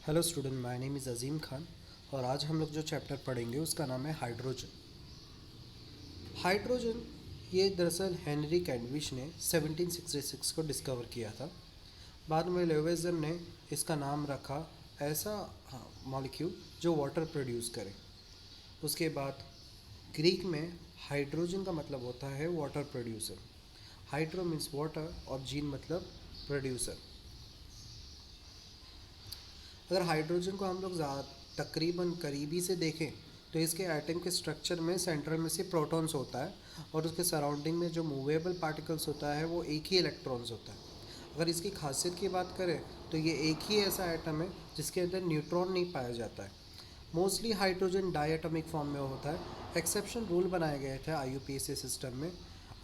Hello student, my name is Azeem Khan. और आज हम लोग जो चैप्टर पढ़ेंगे उसका नाम है हाइड्रोजन। हाइड्रोजन ये दरअसल हेनरी कैंडिश ने 1766 को डिस्कवर किया था। बाद में लेवेजन ने इसका नाम रखा ऐसा मॉलिक्यूल जो वाटर प्रोड्यूस करे। उसके बाद ग्रीक में हाइड्रोजन का मतलब होता है water producer. Hydro means water और जीन मतलब प्रोड्यूसर। अगर हाइड्रोजन को हम लोग तकरीबन करीबी से देखें तो इसके एटम के स्ट्रक्चर में सेंट्रल में से प्रोटॉन्स होता है और उसके सराउंडिंग में जो मूवेबल पार्टिकल्स होता है वो एक ही इलेक्ट्रॉन्स होता है। अगर इसकी खासियत की बात करें तो ये एक ही ऐसा एटम है जिसके अंदर न्यूट्रॉन नहीं पाया जाता है। मोस्टली हाइड्रोजन डायटॉमिक फॉर्म में होता है। एक्सेप्शन रूल बनाए गए थे IUPAC सिस्टम में,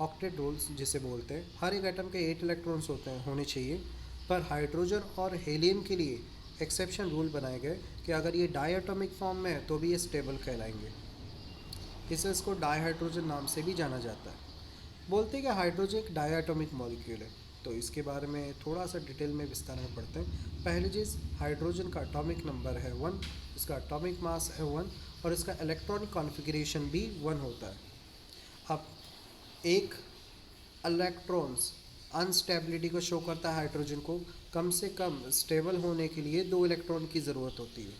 ऑक्टेट रूल्स जिसे बोलते हैं। हर एक एटम के 8 इलेक्ट्रॉन्स होने चाहिए, पर हाइड्रोजन और हेलियम के लिए एक्सेप्शन रूल बनाए गए कि अगर ये डायटॉमिक फॉर्म में है तो भी ये स्टेबल कहलाएंगे। इसको डायहाइड्रोजन नाम से भी जाना जाता है। बोलते हैं कि हाइड्रोजन एक डायटॉमिक मॉलिक्यूल है। तो इसके बारे में थोड़ा सा डिटेल में विस्तार में पढ़ते हैं। पहली चीज़, हाइड्रोजन का एटॉमिक नंबर है 1, इसका एटॉमिक मास है 1 और इसका इलेक्ट्रॉनिक कॉन्फ़िगरेशन भी 1 होता है। अब एक इलेक्ट्रॉन्स अनस्टेबिलिटी को शो करता है। हाइड्रोजन को कम से कम स्टेबल होने के लिए 2 इलेक्ट्रॉन की ज़रूरत होती है।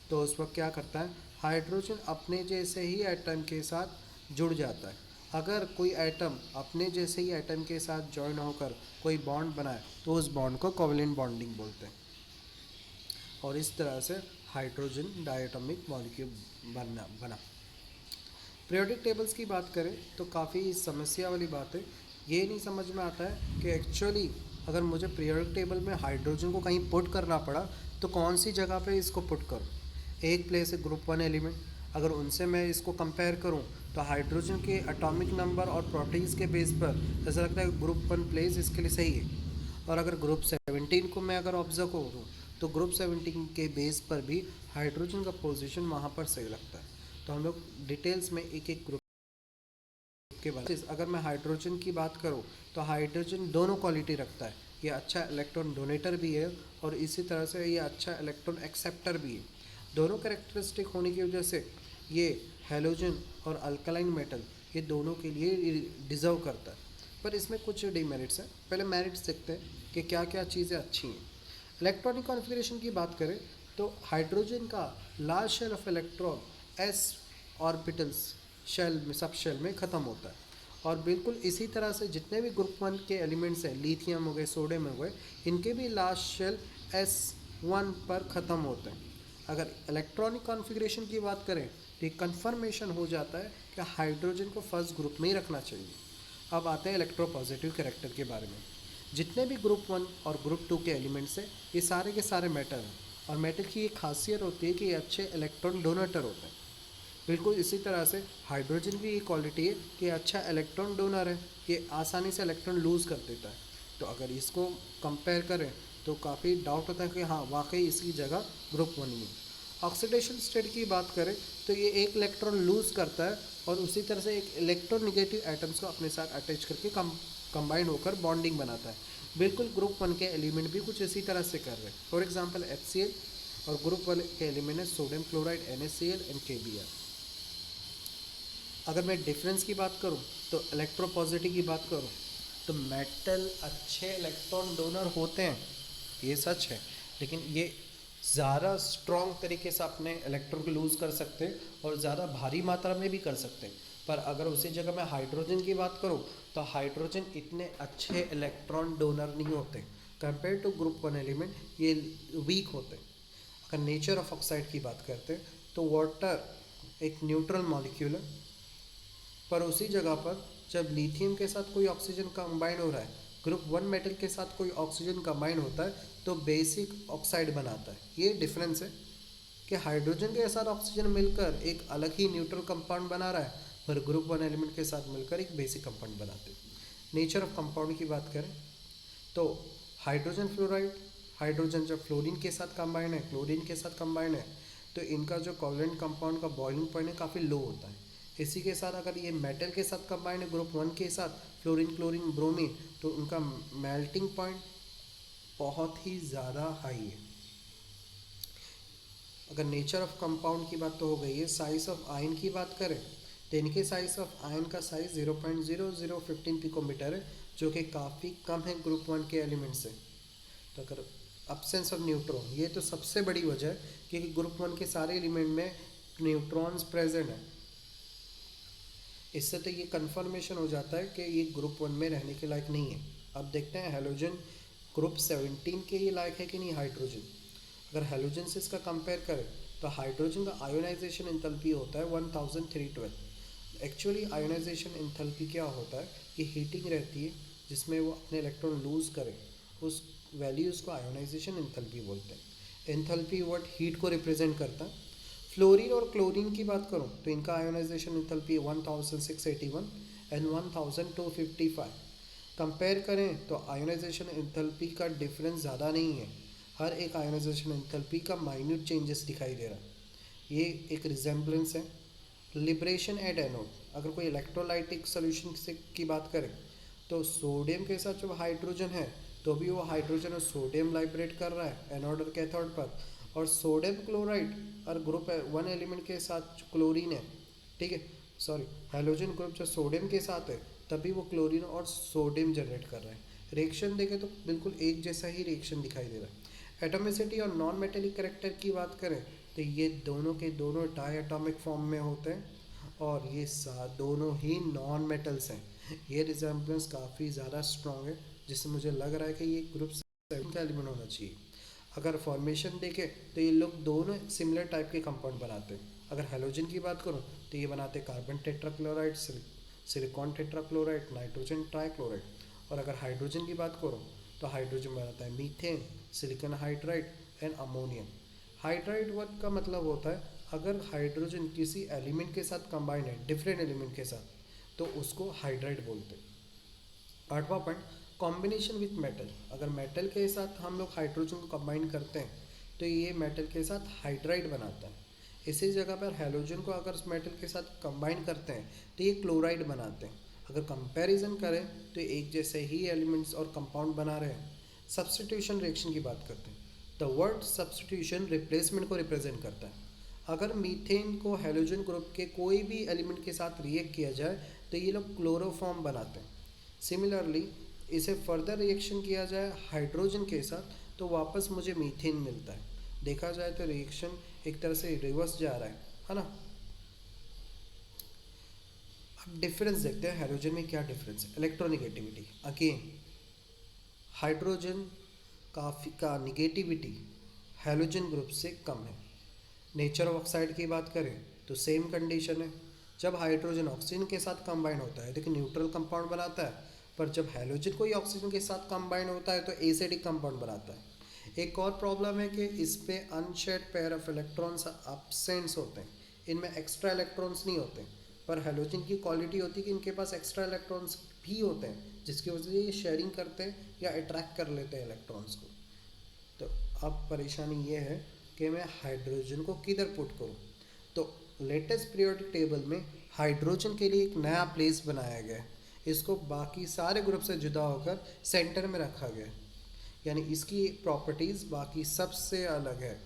तो उस वक्त क्या करता है, हाइड्रोजन अपने जैसे ही एटम के साथ जुड़ जाता है। अगर कोई एटम अपने जैसे ही एटम के साथ जॉइन होकर कोई बॉन्ड बनाए तो उस बॉन्ड को कोवलेंट बॉन्डिंग बोलते हैं। और इस तरह से हाइड्रोजन डायटॉमिक मॉलिक्यूल बना। पीरियोडिक टेबल्स की बात करें तो काफ़ी समस्या वाली बात है। ये नहीं समझ में आता है कि एक्चुअली अगर मुझे पीरियोडिक टेबल में हाइड्रोजन को कहीं पुट करना पड़ा तो कौन सी जगह पे इसको पुट करूँ। एक प्लेस है ग्रुप 1 एलिमेंट, अगर उनसे मैं इसको कंपेयर करूँ तो हाइड्रोजन के एटॉमिक नंबर और प्रोटीन्स के बेस पर ऐसा लगता है ग्रुप 1 प्लेस इसके लिए सही है। और अगर ग्रुप 17 को मैं अगर ऑब्जर्व करूँ तो ग्रुप 17 के बेस पर भी हाइड्रोजन का पोजीशन वहाँ पर सही लगता है। तो हम लोग डिटेल्स में एक एक ग्रुप के बारे में, अगर मैं हाइड्रोजन की बात करूँ तो हाइड्रोजन दोनों क्वालिटी रखता है। ये अच्छा इलेक्ट्रॉन डोनेटर भी है और इसी तरह से ये अच्छा इलेक्ट्रॉन एक्सेप्टर भी है। दोनों कैरेक्टरिस्टिक होने की वजह से ये हैलोजन और अल्कलाइन मेटल ये दोनों के लिए डिज़र्व करता है। पर इसमें कुछ डिमेरिट्स हैं। पहले मेरिट्स देखते हैं कि क्या क्या चीज़ें अच्छी हैं। इलेक्ट्रॉनिक कॉन्फ़िगरेशन की बात करें तो हाइड्रोजन का large shell of electron s orbitals shell में सब शेल में ख़त्म होता है। और बिल्कुल इसी तरह से जितने भी ग्रुप 1 के एलिमेंट्स हैं, लिथियम हो गए, सोडियम हो गए, इनके भी लास्ट शेल S1 पर ख़त्म होते हैं। अगर इलेक्ट्रॉनिक कॉन्फ़िगरेशन की बात करें तो एक कन्फर्मेशन हो जाता है कि हाइड्रोजन को फर्स्ट ग्रुप में ही रखना चाहिए। अब आते हैं इलेक्ट्रोपॉजिटिव कैरेक्टर के बारे में। जितने भी ग्रुप 1 और ग्रुप 2 के एलिमेंट्स हैं ये सारे के सारे मेटल हैं और मेटल की ये खासियत होती है कि ये अच्छे इलेक्ट्रॉन डोनेटर होते हैं। बिल्कुल इसी तरह से हाइड्रोजन की ये क्वालिटी है कि अच्छा इलेक्ट्रॉन डोनर है, ये आसानी से इलेक्ट्रॉन लूज़ कर देता है। तो अगर इसको कंपेयर करें तो काफ़ी डाउट होता है कि हाँ वाकई इसकी जगह ग्रुप 1 में। ऑक्सीडेशन स्टेट की बात करें तो ये एक इलेक्ट्रॉन लूज़ करता है और उसी तरह से एक इलेक्ट्रोनेगेटिव एटम्स को अपने साथ अटैच करके कंबाइन होकर बॉन्डिंग बनाता है। बिल्कुल ग्रुप 1 के एलिमेंट भी कुछ इसी तरह से कर रहे हैं। फॉर एग्जांपल HCl और ग्रुप 1 के एलिमेंट है sodium chloride NaCl and KBr। अगर मैं डिफरेंस की बात करूं तो इलेक्ट्रोपॉजिटिव की बात करूं तो मेटल अच्छे इलेक्ट्रॉन डोनर होते हैं, ये सच है। लेकिन ये ज़्यादा स्ट्रॉन्ग तरीके से अपने इलेक्ट्रॉन को लूज़ कर सकते हैं और ज़्यादा भारी मात्रा में भी कर सकते हैं। पर अगर उसी जगह मैं हाइड्रोजन की बात करूं तो हाइड्रोजन इतने अच्छे इलेक्ट्रॉन डोनर नहीं होते कंपेयर टू ग्रुप 1 एलिमेंट, ये वीक होते हैं। अगर नेचर ऑफ ऑक्साइड की बात करते हैं तो वाटर एक न्यूट्रल मॉलिक्यूल है, पर उसी जगह पर जब लिथियम के साथ कोई ऑक्सीजन कंबाइन हो रहा है, ग्रुप 1 मेटल के साथ कोई ऑक्सीजन कंबाइन होता है तो बेसिक ऑक्साइड बनाता है। ये डिफरेंस है कि हाइड्रोजन के साथ ऑक्सीजन मिलकर एक अलग ही न्यूट्रल कंपाउंड बना रहा है, पर ग्रुप 1 एलिमेंट के साथ मिलकर एक बेसिक कंपाउंड बनाते हैं। नेचर ऑफ कंपाउंड की बात करें तो हाइड्रोजन फ्लोराइड, हाइड्रोजन जब फ्लोरीन के साथ कंबाइन है, क्लोरीन के साथ कंबाइन है, तो इनका जो कोवलेंट कंपाउंड का बॉइलिंग पॉइंट है काफ़ी लो होता है। इसी के साथ अगर ये मेटल के साथ कंबाइन है ग्रुप 1 के साथ, फ्लोरीन क्लोरीन ब्रोमीन, तो उनका मेल्टिंग पॉइंट बहुत ही ज़्यादा हाई है। अगर नेचर ऑफ कंपाउंड की बात तो हो गई है। साइज ऑफ आयन की बात करें तो इनके साइज ऑफ आयन का साइज 0.0015 पिकोमीटर है, जो कि काफ़ी कम है ग्रुप वन के एलिमेंट से। तो अगर अब्सेंस ऑफ न्यूट्रॉन, ये तो सबसे बड़ी वजह है क्योंकि ग्रुप वन के सारे एलिमेंट में न्यूट्रॉन्स प्रेजेंट है। इससे तो ये कंफर्मेशन हो जाता है कि ये ग्रुप वन में रहने के लायक नहीं है। अब देखते हैं हेलोजन ग्रुप 17 के ये लायक है कि नहीं हाइड्रोजन। अगर हेलोजन से इसका कंपेयर करें तो हाइड्रोजन का आयोनाइजेशन इंथैल्पी होता है 1312। एक्चुअली आयोनाइजेशन इंथैल्पी क्या होता है कि हीटिंग रहती है जिसमें वो अपने इलेक्ट्रॉन लूज़ करे, उस वैल्यूज़ को आयोनाइजेशन इंथैल्पी बोलते हैं। इंथैल्पी वर्ड हीट को रिप्रेजेंट करता है। फ्लोरीन और क्लोरीन की बात करूं तो इनका आयोनाइजेशन इंथैल्पी 1681 एंड 1255। कंपेयर करें तो आयोनाइजेशन इंथैल्पी का डिफरेंस ज़्यादा नहीं है। हर एक आयोनाइजेशन इंथैल्पी का माइन्यूट चेंजेस दिखाई दे रहा है। ये एक रिजेम्बलेंस है। लिबरेशन एट एनोड, अगर कोई इलेक्ट्रोलाइटिक सोल्यूशन से की बात करें तो सोडियम के साथ जो हाइड्रोजन है तो भी वो हाइड्रोजन और सोडियम लाइब्रेट कर रहा है एनोड और कैथोड पर। और सोडियम क्लोराइड और ग्रुप वन एलिमेंट के साथ जो क्लोरीन है, ठीक है, सॉरी, हेलोजन ग्रुप जो सोडियम के साथ है तभी वो क्लोरीन और सोडियम जनरेट कर रहा है। रिएक्शन देखें तो बिल्कुल एक जैसा ही रिएक्शन दिखाई दे रहा है। एटोमिसिटी और नॉन मेटेलिक करेक्टर की बात करें तो ये दोनों के दोनों डाई एटॉमिक फॉर्म में होते हैं और ये दोनों ही नॉन मेटल्स हैं। ये रिजेम्बलेंस काफ़ी ज़्यादा स्ट्रॉन्ग है, जिससे मुझे लग रहा है कि ये ग्रुप 7 का एलिमेंट होना चाहिए। अगर फॉर्मेशन देखें तो ये लोग दोनों सिमिलर टाइप के कंपाउंड बनाते हैं। अगर हेलोजन की बात करूँ तो ये बनाते हैं carbon tetrachloride, silicon tetrachloride, nitrogen trichloride. और अगर हाइड्रोजन की बात करूँ तो हाइड्रोजन बनाता है methane, silicon hydride and ammonium. Hydride word का मतलब होता है अगर हाइड्रोजन किसी एलिमेंट के साथ कंबाइंड है, डिफरेंट एलिमेंट के साथ, तो उसको हाइड्राइड बोलते हैं। आठवां पॉइंट, कॉम्बिनेशन विथ मेटल। अगर मेटल के साथ हम लोग हाइड्रोजन को कंबाइन करते हैं तो ये मेटल के साथ हाइड्राइड बनाता है। इसी जगह पर हेलोजन को अगर मेटल के साथ कंबाइन करते हैं तो ये क्लोराइड बनाते हैं। अगर कंपैरिजन करें तो एक जैसे ही एलिमेंट्स और कंपाउंड बना रहे हैं। सब्स्टिट्यूशन रिएक्शन की बात करते हैं। द वर्ड सब्स्टिट्यूशन रिप्लेसमेंट को रिप्रेजेंट करता है। अगर मीथेन को हेलोजन ग्रुप के कोई भी एलिमेंट के साथ रिएक्ट किया जाए तो ये लोग क्लोरोफॉर्म बनाते हैं। सिमिलरली इसे फर्दर रिएक्शन किया जाए हाइड्रोजन के साथ तो वापस मुझे मीथेन मिलता है। देखा जाए तो रिएक्शन एक तरह से रिवर्स जा रहा है ना। अब डिफरेंस देखते हैं हाइड्रोजन में क्या डिफरेंस है। इलेक्ट्रोनिगेटिविटी, अगेन हाइड्रोजन का निगेटिविटी हेलोजन ग्रुप से कम है। नेचर ऑफ ऑक्साइड की बात करें तो सेम कंडीशन है। जब हाइड्रोजन ऑक्सीजन के साथ कंबाइन होता है देखिए न्यूट्रल कंपाउंड बनाता है, पर जब हेलोजन कोई ऑक्सीजन के साथ कंबाइन होता है तो एसिडिक कंपाउंड बनाता है। एक और प्रॉब्लम है कि इस पे अनशेयर्ड पेयर ऑफ इलेक्ट्रॉन्स अब्सेंट्स होते हैं, इनमें एक्स्ट्रा इलेक्ट्रॉन्स नहीं होते। पर हेलोजन की क्वालिटी होती है कि इनके पास एक्स्ट्रा इलेक्ट्रॉन्स भी होते हैं, जिसकी वजह से ये शेयरिंग करते हैं या अट्रैक्ट कर लेते हैं इलेक्ट्रॉन्स को। तो अब परेशानी ये है कि मैं हाइड्रोजन को किधर पुट करूँ। तो लेटेस्ट पीरियोडिक टेबल में हाइड्रोजन के लिए एक नया प्लेस बनाया गया है। इसको बाकी सारे ग्रुप से जुदा होकर सेंटर में रखा गया है, यानी इसकी प्रॉपर्टीज़ बाकी सबसे अलग है।